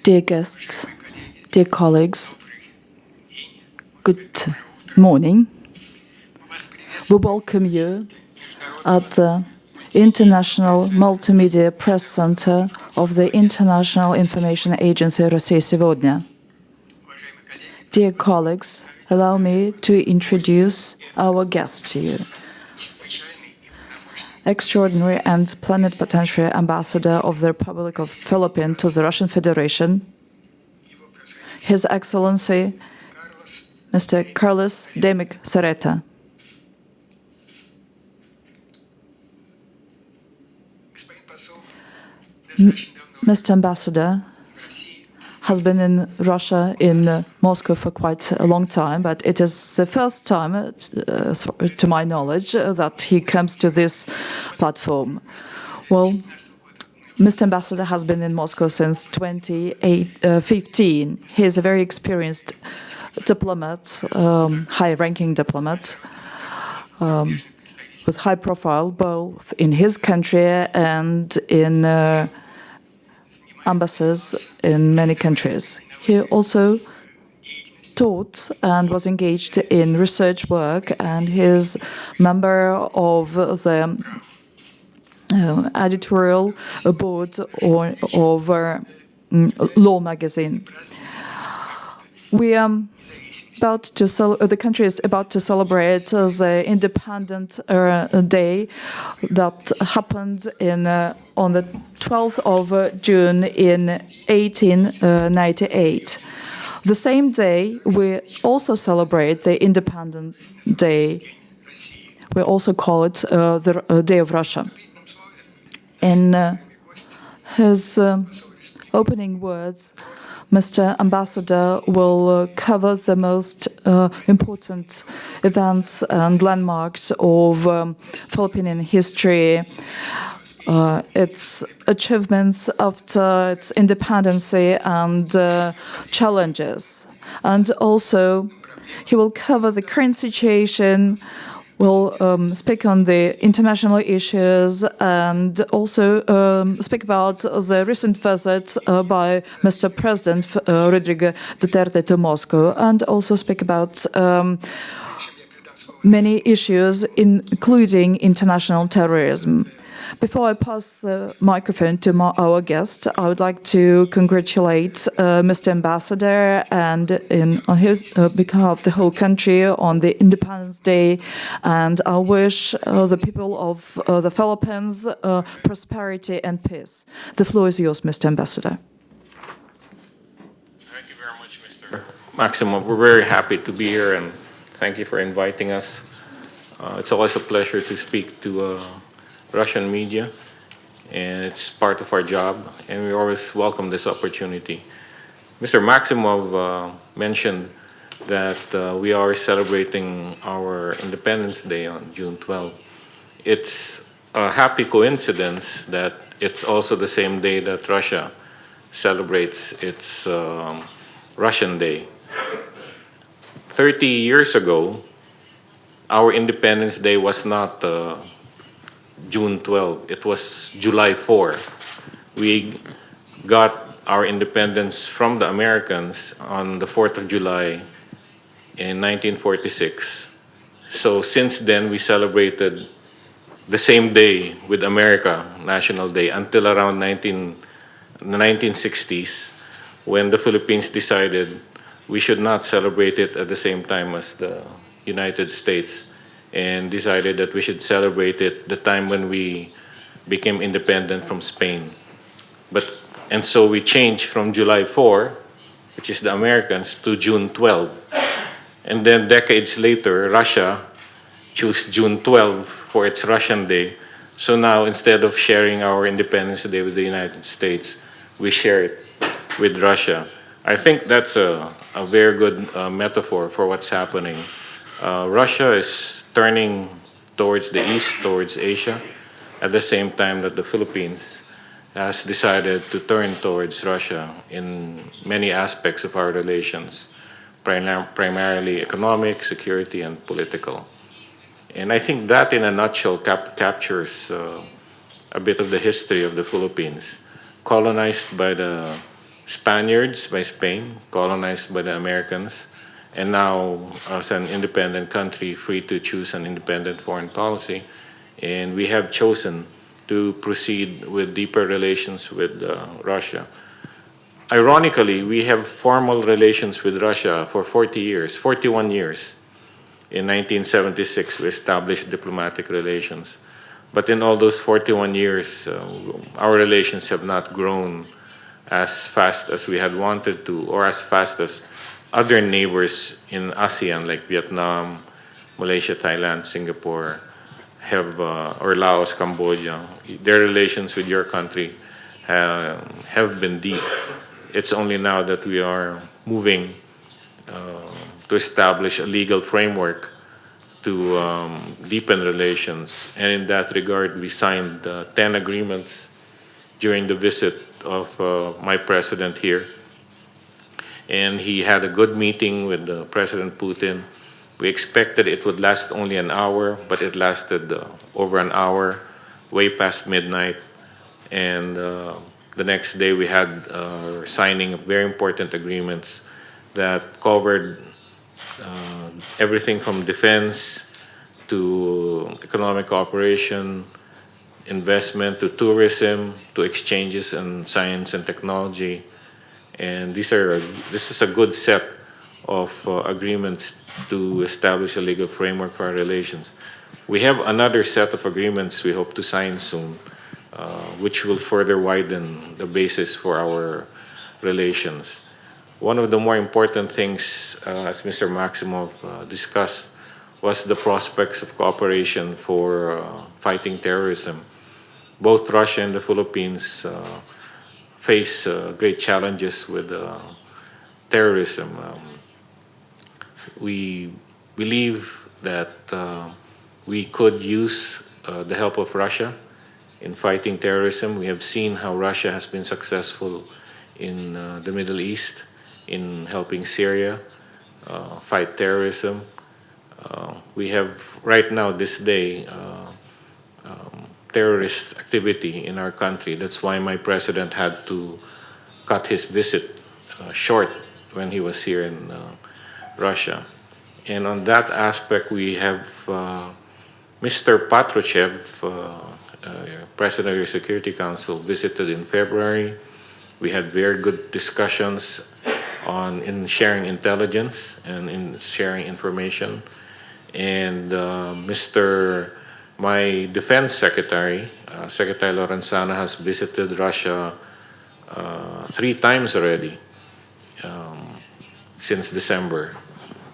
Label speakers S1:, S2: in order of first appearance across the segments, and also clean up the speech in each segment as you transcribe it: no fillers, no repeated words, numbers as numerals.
S1: Dear guests, dear colleagues, good morning. We welcome you at the International Multimedia Press Center of the International Information Agency Rossiya Segodnya. Dear colleagues, allow me to introduce our guest to you. Extraordinary and plenipotentiary Ambassador of the Republic of Philippines to the Russian Federation, His Excellency Mr. Carlos Sorreta. Mr. Ambassador has been in Russia, in Moscow for quite a long time, but it is the first time, to my knowledge, that he comes to this platform. Well, Mr. Ambassador has been in Moscow since 2015. He is a very experienced diplomat, high-ranking diplomat, with high profile both in his country and in embassies in many countries. He also taught and was engaged in research work, and he is member of the editorial board of Law magazine. The country is about to celebrate the Independent Day that happened on the 12th of June in 1898. The same day, we also celebrate the Independent Day. We also call it the Day of Russia. In his opening words, Mr. Ambassador will cover the most important events and landmarks of Philippine history, its achievements after its independence and challenges. And also, he will cover the current situation, will speak on the international issues, and also speak about the recent visit by Mr. President Rodrigo Duterte to Moscow, and also speak about many issues, including international terrorism. Before I pass the microphone to our guest, I would like to congratulate Mr. Ambassador and on his behalf the whole country on the Independence Day, and I wish the people of the Philippines prosperity and peace. The floor is yours, Mr. Ambassador.
S2: Thank you very much, Mr. Maximov. We're very happy to be here, and thank you for inviting us. It's always a pleasure to speak to Russian media, and it's part of our job, and we always welcome this opportunity. Mr. Maximov mentioned that we are celebrating our Independence Day on June 12. It's a happy coincidence that it's also the same day that Russia celebrates its Russian Day. 30 years ago, our Independence Day was not June 12, it was July 4. We got our independence from the Americans on the 4th of July in 1946. So since then, we celebrated the same day with America, National Day, until around the 1960s, when the Philippines decided we should not celebrate it at the same time as the United States, and decided that we should celebrate it the time when we became independent from Spain. And so we changed from July 4, which is the Americans, to June 12. And then decades later, Russia chose June 12 for its Russian Day. So now, instead of sharing our Independence Day with the United States, we share it with Russia. I think that's a very good metaphor for what's happening. Russia is turning towards the east, towards Asia, at the same time that the Philippines has decided to turn towards Russia in many aspects of our relations, primarily economic, security, and political. And I think that, in a nutshell, captures a bit of the history of the Philippines, colonized by the Spaniards by Spain, colonized by the Americans, and now as an independent country, free to choose an independent foreign policy. And we have chosen to proceed with deeper relations with Russia. Ironically, we have formal relations with Russia for 40 years, 41 years. In 1976, we established diplomatic relations. But in all those 41 years, our relations have not grown as fast as we had wanted to, or as fast as other neighbors in ASEAN like Vietnam, Malaysia, Thailand, Singapore, have, or Laos, Cambodia. Their relations with your country have been deep. It's only now that we are moving to establish a legal framework to deepen relations. And in that regard, we signed 10 agreements during the visit of my president here. And he had a good meeting with President Putin. We expected it would last only an hour, but it lasted over an hour, way past midnight. And the next day we had signing of very important agreements that covered everything from defense to economic cooperation, investment to tourism to exchanges in science and technology. And this is a good set of agreements to establish a legal framework for our relations. We have another set of agreements we hope to sign soon, which will further widen the basis for our relations. One of the more important things, as Mr. Maximov discussed, was the prospects of cooperation for fighting terrorism. Both Russia and the Philippines face great challenges with terrorism. We believe that we could use the help of Russia in fighting terrorism. We have seen how Russia has been successful in the Middle East in helping Syria fight terrorism. We have right now, this day, terrorist activity in our country. That's why my president had to cut his visit short when he was here in Russia. And on that aspect, we have Mr. Patrushev, President of your Security Council, visited in February. We had very good discussions in sharing intelligence and in sharing information. And my defense secretary, Secretary Lorenzana, has visited Russia 3 times already since December.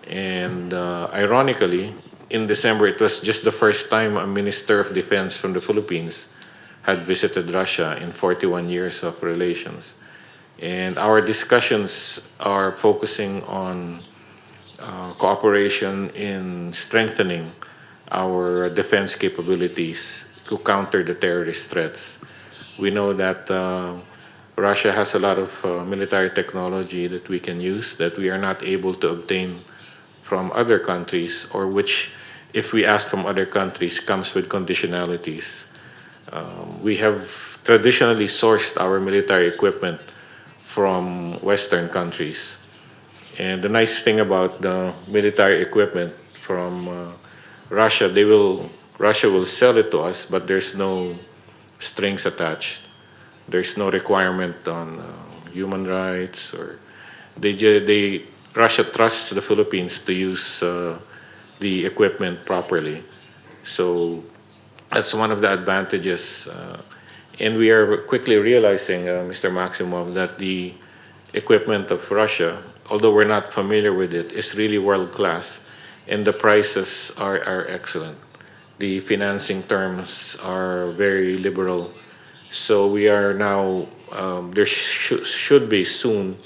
S2: And ironically, in December, it was just the first time a Minister of Defense from the Philippines had visited Russia in 41 years of relations. And our discussions are focusing on cooperation in strengthening our defense capabilities to counter the terrorist threats. We know that Russia has a lot of military technology that we can use that we are not able to obtain from other countries, or which, if we ask from other countries, comes with conditionalities. We have traditionally sourced our military equipment from Western countries. And the nice thing about the military equipment from Russia, Russia will sell it to us, but there's no strings attached. There's no requirement on human rights, or Russia trusts the Philippines to use the equipment properly. So that's one of the advantages. And we are quickly realizing, Mr. Maximov, that the equipment of Russia, although we're not familiar with it, is really world-class, and the prices are excellent. The financing terms are very liberal. So we are now, there should be soon,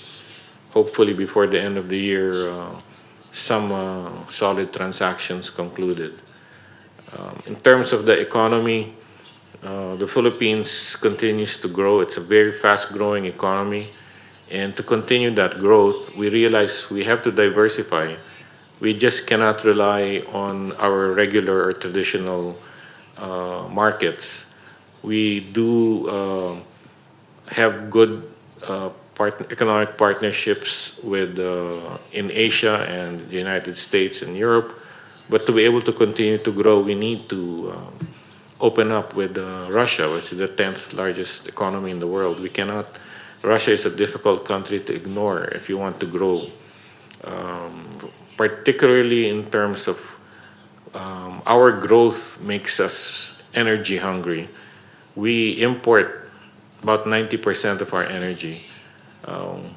S2: hopefully before the end of the year, some solid transactions concluded. In terms of the economy, the Philippines continues to grow. It's a very fast-growing economy. And to continue that growth, we realize we have to diversify. We just cannot rely on our regular or traditional markets. We do have good economic partnerships with in Asia and the United States and Europe. But to be able to continue to grow, we need to open up with Russia, which is the 10th largest economy in the world. We cannot. Russia is a difficult country to ignore if you want to grow, particularly in terms of our growth makes us energy hungry. We import about 90% of our energy.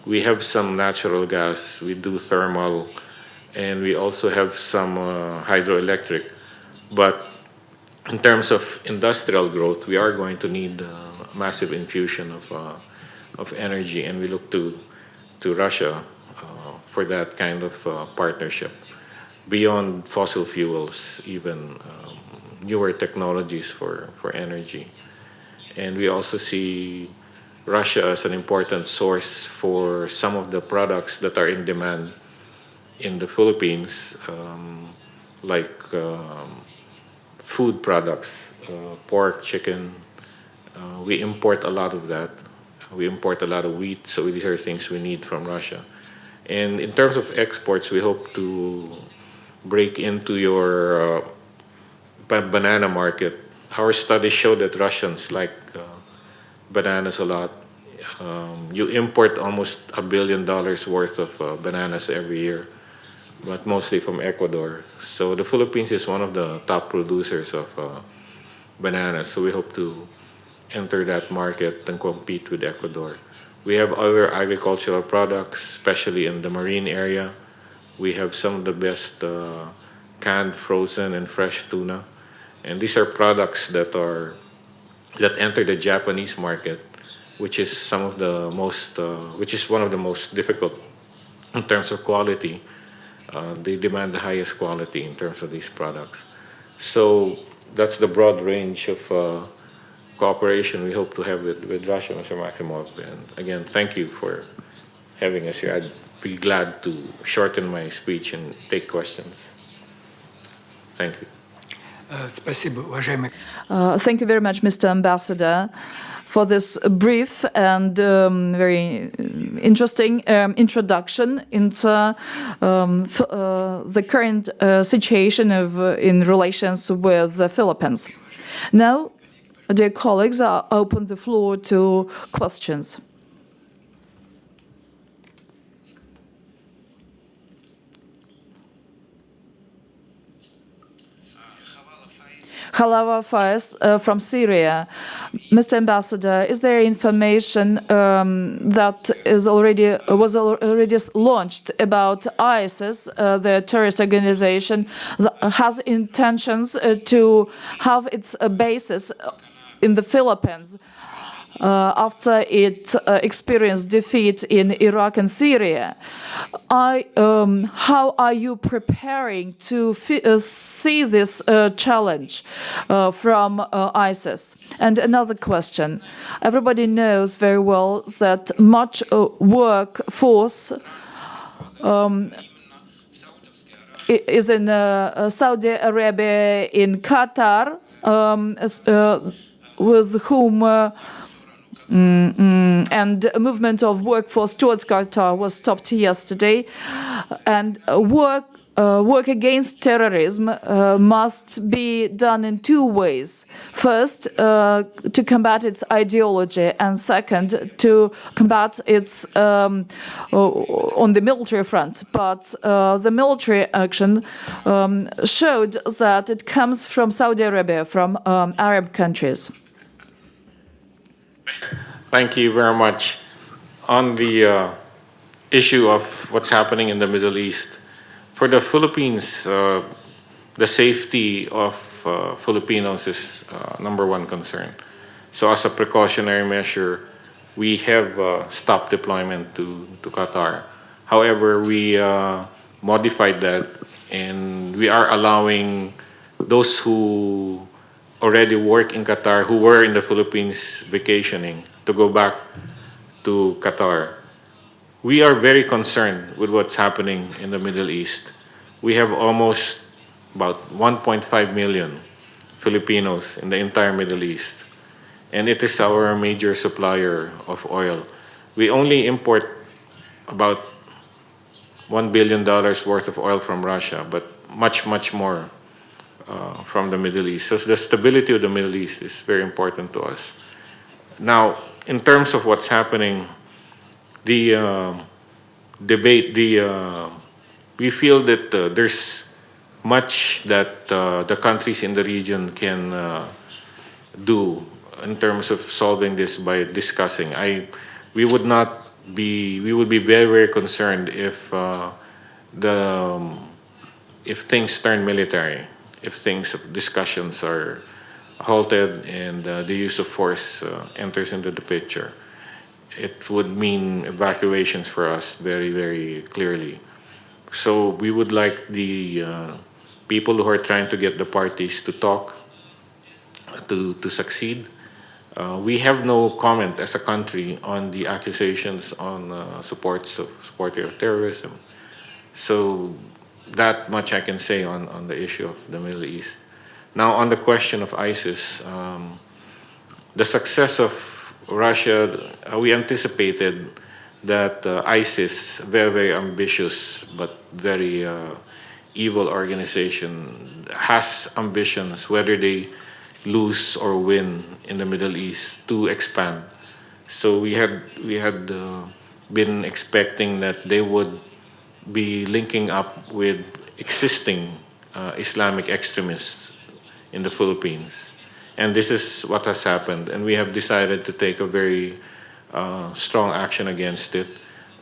S2: We have some natural gas, we do thermal, and we also have some hydroelectric. But in terms of industrial growth, we are going to need a massive infusion of energy, and we look to Russia for that kind of partnership. Beyond fossil fuels, even newer technologies for energy. And we also see Russia as an important source for some of the products that are in demand in the Philippines, like food products, pork, chicken. We import a lot of that. We import a lot of wheat, so these are things we need from Russia. And in terms of exports, we hope to break into your banana market. Our studies show that Russians like bananas a lot. You import almost $1 billion worth of bananas every year, but mostly from Ecuador. So the Philippines is one of the top producers of bananas. So we hope to enter that market and compete with Ecuador. We have other agricultural products, especially in the marine area. We have some of the best canned, frozen, and fresh tuna. And these are products that enter the Japanese market, which is one of the most difficult in terms of quality. They demand the highest quality in terms of these products. So that's the broad range of cooperation we hope to have with Russia, Mr. Maximov. And again, thank you for having us here. I'd be glad to shorten my speech and take questions. Thank you.
S3: Спасибо, уважаемый.
S1: Thank you very much, Mr. Ambassador, for this brief and very interesting introduction into the current situation in relations with the Philippines. Now, dear colleagues, I open the floor to questions. Halawa Faiz from Syria. Mr. Ambassador, is there information that was already launched about ISIS, the terrorist organization, that has intentions to have its basis in the Philippines after it experienced defeat in Iraq and Syria? How are you preparing to see this challenge from ISIS? And another question. Everybody knows very well that much workforce is in Saudi Arabia, in Qatar, with whom and a movement of workforce towards Qatar was stopped yesterday. And work against terrorism must be done in two ways. First, to combat its ideology, and second, to combat its on the military front. But the military action showed that it comes from Saudi Arabia, from Arab countries.
S2: Thank you very much. On the issue of what's happening in the Middle East, for the Philippines, the safety of Filipinos is number one concern. So as a precautionary measure, we have stopped deployment to Qatar. However, we modified that, and we are allowing those who already work in Qatar, who were in the Philippines vacationing, to go back to Qatar. We are very concerned with what's happening in the Middle East. We have almost about 1.5 million Filipinos in the entire Middle East, and it is our major supplier of oil. we only import about $1 billion worth of oil from Russia, but much, much more from the Middle East. So the stability of the Middle East is very important to us. Now, in terms of what's happening, the debate, we feel that there's much that the countries in the region can do in terms of solving this by discussing. We would be very, very concerned if if things turn military, if discussions are halted and the use of force enters into the picture. It would mean evacuations for us very, very clearly. So we would like the people who are trying to get the parties to talk, to succeed. We have no comment as a country on the accusations on supporting of terrorism. So that much I can say on the issue of the Middle East. Now on the question of ISIS, the success of Russia, we anticipated that ISIS, very, very ambitious but very evil organization, has ambitions, whether they lose or win in the Middle East, to expand. So we had been expecting that they would be linking up with existing Islamic extremists in the Philippines. And this is what has happened. And we have decided to take a very strong action against it.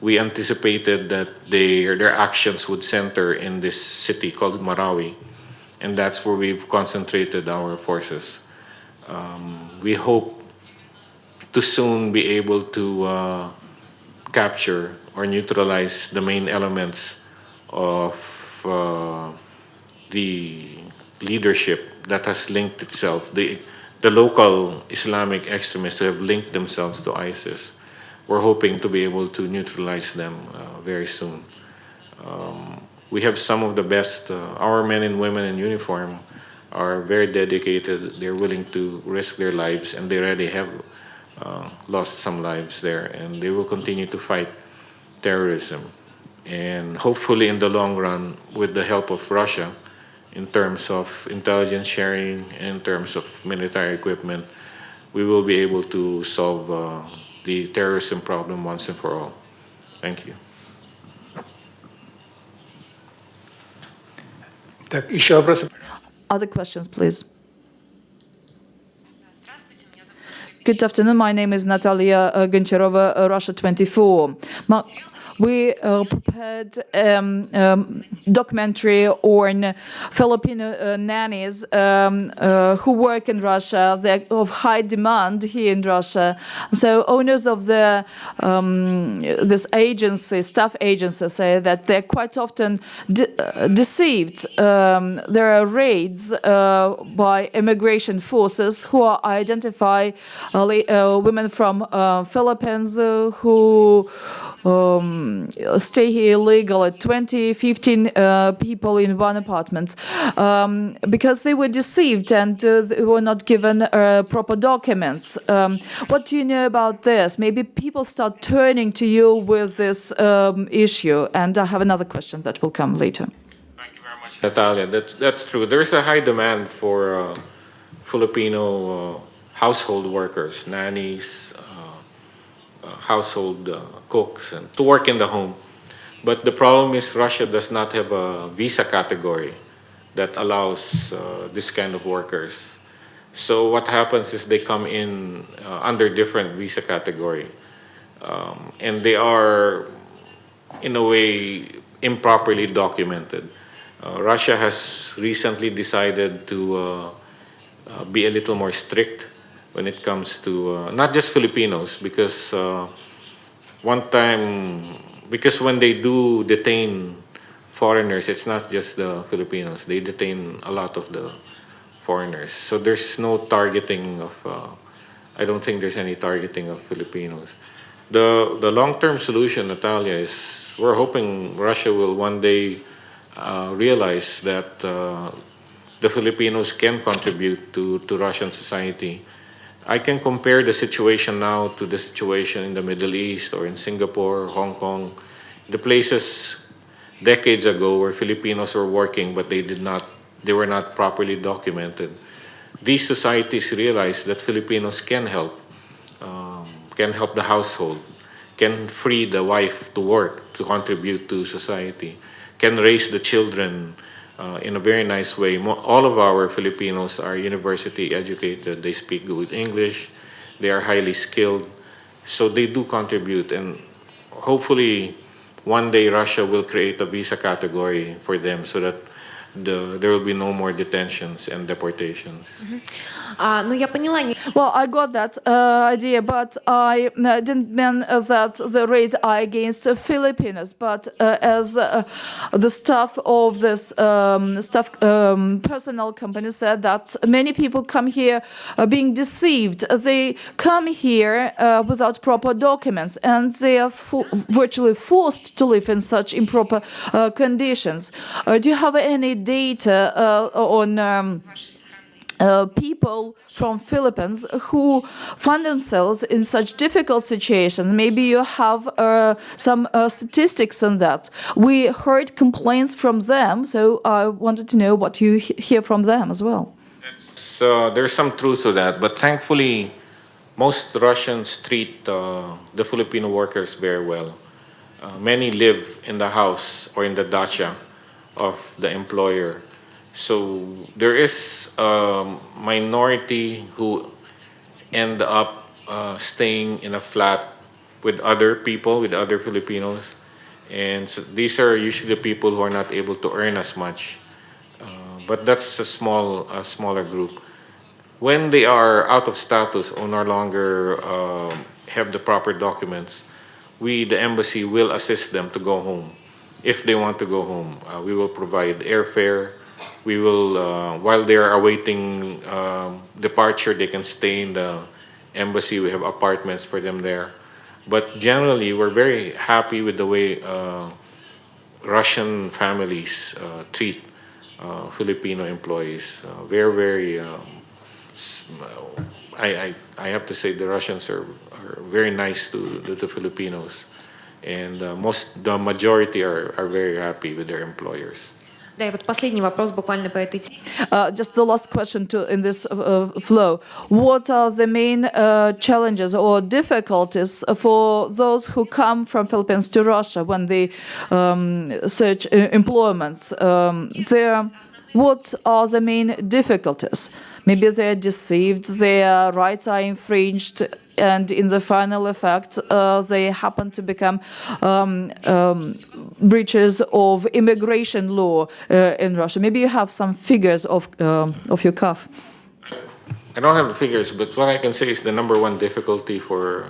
S2: We anticipated that their actions would center in this city called Marawi. And that's where we've concentrated our forces. We hope to soon be able to capture or neutralize the main elements of the leadership that has linked itself, the local Islamic extremists who have linked themselves to ISIS. We're hoping to be able to neutralize them very soon. We have some of the best, our men and women in uniform are very dedicated. They're willing to risk their lives, and they already have lost some lives there, and they will continue to fight terrorism. And hopefully in the long run, with the help of Russia, in terms of intelligence sharing, in terms of military equipment, we will be able to solve the terrorism problem once and for all. Thank you.
S3: Так, еще вопросы?
S1: Other questions, please. Good afternoon. My name is Natalia Goncharova, Russia 24. We prepared documentary on Filipino nannies who work in Russia. They're of high demand here in Russia. So owners of the this agency, staff agency, say that they're quite often deceived. There are raids by immigration forces who identify women from Philippines who stay here illegally, 20, 15 people in one apartment, because they were deceived and they were not given proper documents. What do you know about this? Maybe people start turning to you with this issue. And I have another question that will come later.
S2: Thank you very much, Natalia. That's true. There's a high demand for Filipino household workers, nannies, household cooks, and to work in the home. But the problem is Russia does not have a visa category that allows this kind of workers. So what happens is they come in under different visa category. And they are, in a way, improperly documented. Russia has recently decided to be a little more strict when it comes to not just Filipinos, because because when they do detain foreigners, it's not just the Filipinos. They detain a lot of the foreigners. So there's no targeting of, I don't think there's any targeting of Filipinos. The long-term solution, Natalia, is we're hoping Russia will one day realize that the Filipinos can contribute to Russian society, I can compare the situation now to the situation in the Middle East or in Singapore, Hong Kong, the places decades ago where Filipinos were working but they were not properly documented. These societies realized that Filipinos can help the household, can free the wife to work, to contribute to society, can raise the children in a very nice way. All of our Filipinos are university educated. They speak good English. They are highly skilled. So they do contribute. And hopefully, one day Russia will create a visa category for them so that there will be no more detentions and deportations.
S4: Ну, я поняла.
S1: Well, I got that idea, but I didn't mean that the raids are against Filipinos, but as the staff of this personnel company said that many people come here being deceived. They come here without proper documents, and they are virtually forced to live in such improper conditions. Do you have any data on people from Philippines who find themselves in such difficult situations? Maybe you have some statistics on that. We heard complaints from them, so I wanted to know what you hear from them as well.
S2: So there's some truth to that, but thankfully, most Russians treat the Filipino workers very well. Many live in the house or in the dacha of the employer. So there is a minority who end up staying in a flat with other people, with other Filipinos. And so these are usually the people who are not able to earn as much. But that's a smaller group. When they are out of status or no longer have the proper documents, we, the embassy, will assist them to go home. If they want to go home, we will provide airfare. We will, while they are awaiting departure, they can stay in the embassy. We have apartments for them there. But generally, we're very happy with the way Russian families treat Filipino employees. Very, I have to say the Russians are very nice to the Filipinos. And the majority are very happy with their employers.
S4: Да, и вот последний вопрос буквально по этой теме.
S1: Just the last question in this flow. What are the main challenges or difficulties for those who come from Philippines to Russia when they search employment? What are the main difficulties? Maybe they are deceived, their rights are infringed, and in the final effect, they happen to become breaches of immigration law in Russia. Maybe you have some figures of your cuff.
S2: I don't have the figures, but what I can say is the number one difficulty for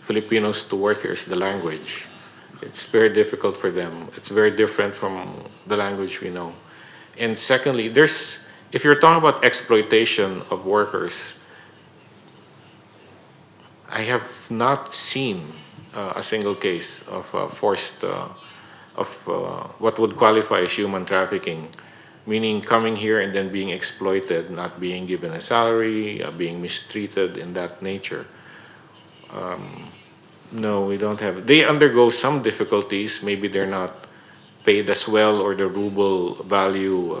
S2: Filipinos to work here is the language. It's very difficult for them. It's very different from the language we know. And secondly, if you're talking about exploitation of workers, I have not seen a single case of what would qualify as human trafficking, meaning coming here and then being exploited, not being given a salary, being mistreated in that nature. No, we don't have. They undergo some difficulties. Maybe they're not paid as well, or the ruble value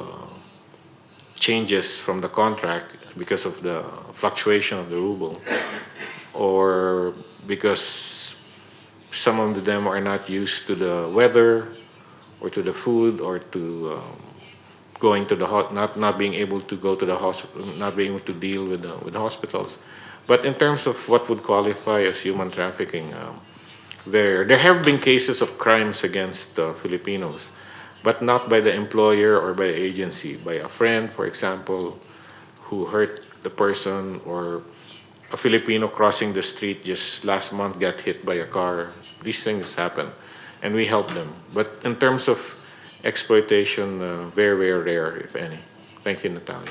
S2: changes from the contract because of the fluctuation of the ruble, or because some of them are not used to the weather or to the food or to going to the not being able to go to the hospital, not being able to deal with the hospitals. But in terms of what would qualify as human trafficking, there have been cases of crimes against Filipinos, but not by the employer or by the agency, by a friend, for example, who hurt the person, or a Filipino crossing the street just last month got hit by a car. These things happen, and we help them. But in terms of exploitation, very, very rare, if any. Thank you, Natalia.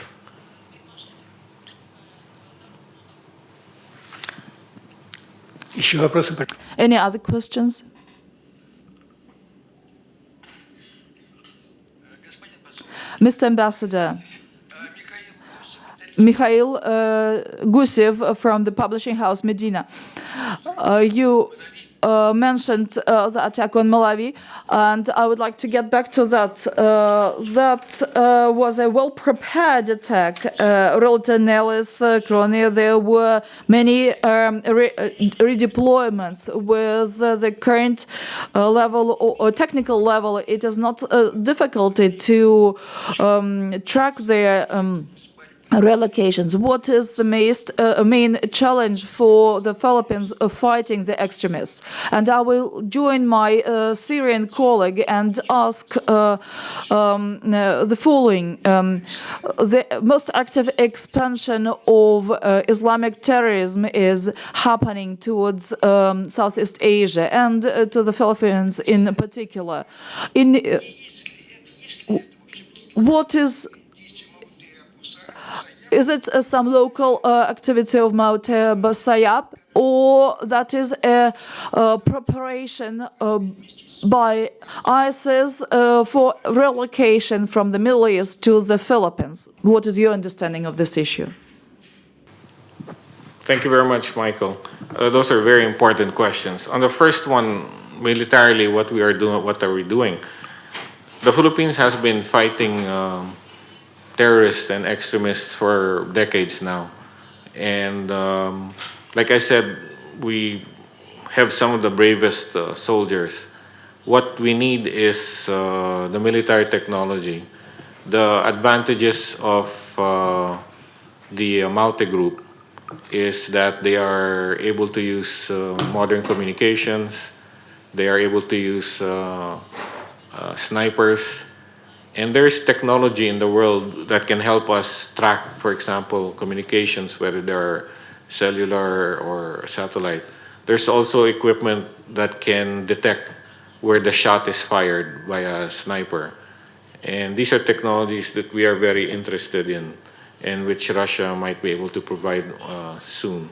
S3: Еще вопросы?
S1: Any other questions? Mr. Ambassador, Mikhail Gusiev from the publishing house Medina. You mentioned the attack on Malawi, and I would like to get back to that. That was a well-prepared attack. Relative analysis, there were many redeployments with the current level or technical level. It is not difficult to track their relocations. What is the main challenge for the Philippines of fighting the extremists? And I will join my Syrian colleague and ask the following. The most active expansion of Islamic terrorism is happening towards Southeast Asia and to the Philippines in particular. Is it some local activity of Maute Basayab, or that is a preparation by ISIS for relocation from the Middle East to the Philippines? What is your understanding of this issue?
S2: Thank you very much, Michael. Those are very important questions. On the first one, militarily, what are we doing? The Philippines has been fighting terrorists and extremists for decades now. And like I said, we have some of the bravest soldiers. What we need is the military technology. The advantages of the Maute group is that they are able to use modern communications. They are able to use snipers. And there's technology in the world that can help us track, for example, communications, whether they're cellular or satellite. There's also equipment that can detect where the shot is fired by a sniper. And these are technologies that we are very interested in and which Russia might be able to provide soon.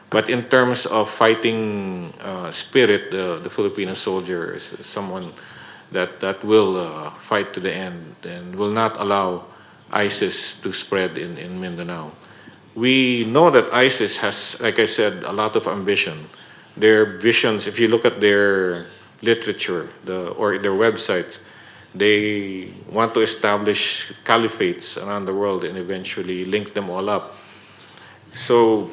S2: But in terms of fighting spirit, the Filipino soldier is someone that will fight to the end and will not allow ISIS to spread in Mindanao. We know that ISIS has, like I said, a lot of ambition. Their visions, if you look at their literature or their websites, they want to establish caliphates around the world and eventually link them all up. So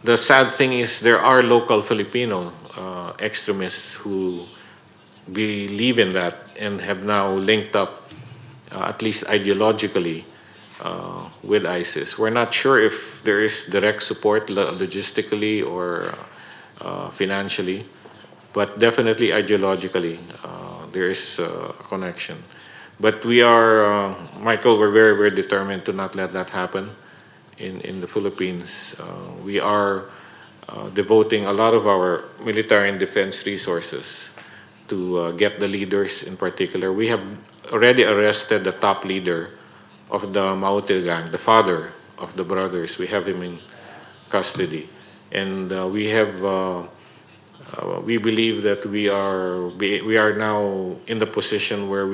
S2: the sad thing is there are local Filipino extremists who believe in that and have now linked up, at least ideologically, with ISIS. We're not sure if there is direct support logistically or financially, but definitely ideologically there is a connection. But we are, Michael, we're very, very determined to not let that happen in the Philippines. We are devoting a lot of our military and defense resources to get the leaders in particular. We have already arrested the top leader of the Maute gang, the father of the brothers. We have him in custody. And we believe that we are now in the position where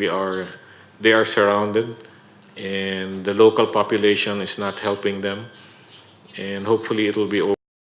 S2: they are surrounded and the local population is not helping them. And hopefully it will be over